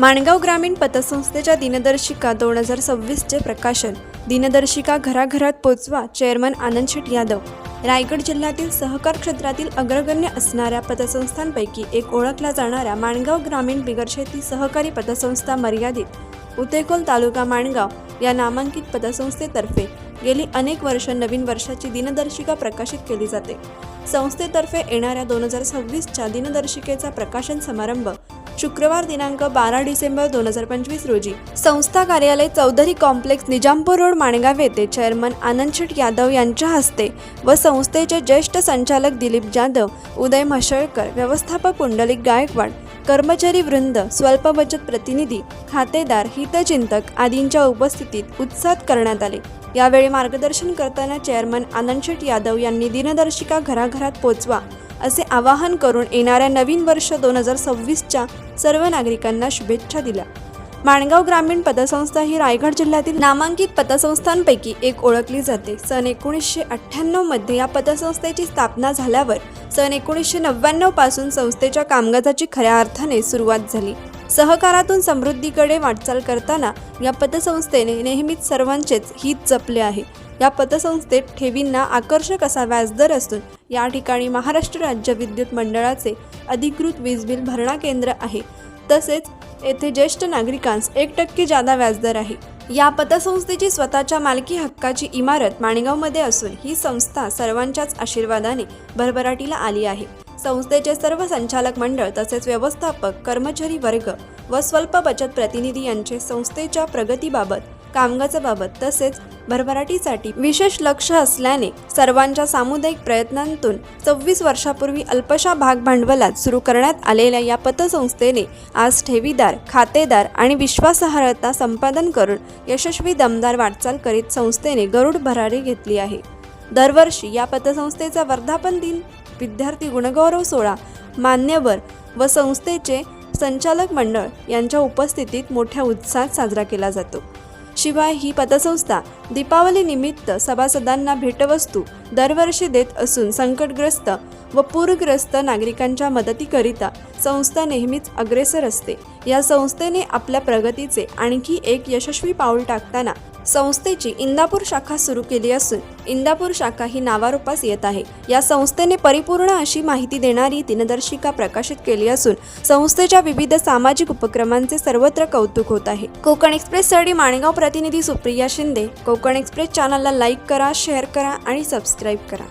माणगाव ग्रामीण पतसंस्थेच्या दिनदर्शिका 2026चे प्रकाशन। दिनदर्शिका घराघरात पोचवा, चेअरमन आनंद शेट यादव। रायगड जिल्ह्यातील सहकार क्षेत्रातील अग्रगण्य असणाऱ्या पतसंस्थांपैकी एक ओळखला जाणाऱ्या माणगाव ग्रामीण बिगरशेती सहकारी पतसंस्था मर्यादित, उतेकोल तालुका माणगाव या नामांकित पतसंस्थेतर्फे गेली अनेक वर्ष नवीन वर्षाची दिनदर्शिका प्रकाशित केली जाते। संस्थेतर्फे येणाऱ्या 2026च्या दिनदर्शिकेचा प्रकाशन समारंभ शुक्रवार दिनांक 12 डिसेंबर 2025 रोजी संस्था कार्यालय चौधरी कॉम्प्लेक्स निजामपूर रोड माणगाव येथे चेअरमन आनंद शेट यादव यांच्या हस्ते व संस्थेचे ज्येष्ठ संचालक दिलीप जाधव, उदय म्हसळकर, व्यवस्थापक पुंडलिक गायकवाड, कर्मचारी वृंद, स्वल्प बचत प्रतिनिधी, खातेदार, हितचिंतक आदींच्या उपस्थितीत उत्साहित करण्यात आले। यावेळी मार्गदर्शन करताना चेअरमन आनंद शेट यादव यांनी दिनदर्शिका घराघरात पोचवा असे आवाहन करून येणाऱ्या नवीन वर्ष 2026च्या सर्व नागरिकांना शुभेच्छा दिल्या। माणगाव ग्रामीण पतसंस्था ही रायगड जिल्ह्यातील नामांकित पतसंस्थांपैकी एक ओळखली जाते। सन 1998 मध्ये या पतसंस्थेची स्थापना झाल्यावर सन 1999 पासून संस्थेच्या कामकाजाची खऱ्या अर्थाने सुरुवात झाली। सहकारातून समृद्धीकडे वाटचाल करताना या पतसंस्थेने नेहमीच सर्वांचेच हित जपले आहे। या पतसंस्थेत ठेवींना आकर्षक असा व्याजदर असून या ठिकाणी महाराष्ट्र राज्य विद्युत मंडळाचे अधिकृत वीज बिल भरणा केंद्र आहे। तसेच येथे ज्येष्ठ नागरिकांस 1% जादा व्याजदर आहे। या पतसंस्थेची स्वतःच्या मालकी हक्काची इमारत माणगावमध्ये असून ही संस्था सर्वांच्याच आशीर्वादाने भरभराटीला आली आहे। संस्थेचे सर्व संचालक मंडळ तसेच व्यवस्थापक, कर्मचारी वर्ग व स्वल्प बचत प्रतिनिधी यांचे संस्थेच्या प्रगतीबाबत, कामकाजाबाबत तसेच भरभराटीसाठी विशेष लक्ष असल्याने सर्वांच्या सामुदायिक प्रयत्नांतून 26 वर्षापूर्वी अल्पशा भागभांडवलात सुरू करण्यात आलेल्या या पतसंस्थेने आज ठेवीदार, खातेदार आणि विश्वासार्हता संपादन करून यशस्वी दमदार वाटचाल करीत संस्थेने गरुड भरारी घेतली आहे। दरवर्षी या पतसंस्थेचा वर्धापन दिन, विद्यार्थी गुणगौरव सोहळा, मान्यवर व संस्थेचे संचालक मंडळ यांच्या उपस्थितीत मोठ्या उत्साहात साजरा केला जातो। शिवाय ही पतसंस्था दीपावली निमित्त सभासदांना भेटवस्तू दरवर्षी देत असून संकटग्रस्त व पूरग्रस्त नागरिकांच्या मदतीकरिता संस्था नेहमीच अग्रेसर असते। या संस्थेने आपल्या प्रगतीचे आणखी एक यशस्वी पाऊल टाकताना संस्थेची इंदापूर शाखा सुरू केली असून इंदापूर शाखा ही नावारूपास येत आहे। या संस्थेने परिपूर्ण अशी माहिती देणारी दिनदर्शिका प्रकाशित केली असून संस्थेच्या विविध सामाजिक उपक्रमांचे सर्वत्र कौतुक होत आहे। कोकण एक्सप्रेससाठी माणगाव प्रतिनिधी सुप्रिया शिंदे। कोकण एक्सप्रेस चॅनलला लाईक करा, शेअर करा आणि सबस्क्राईब करा।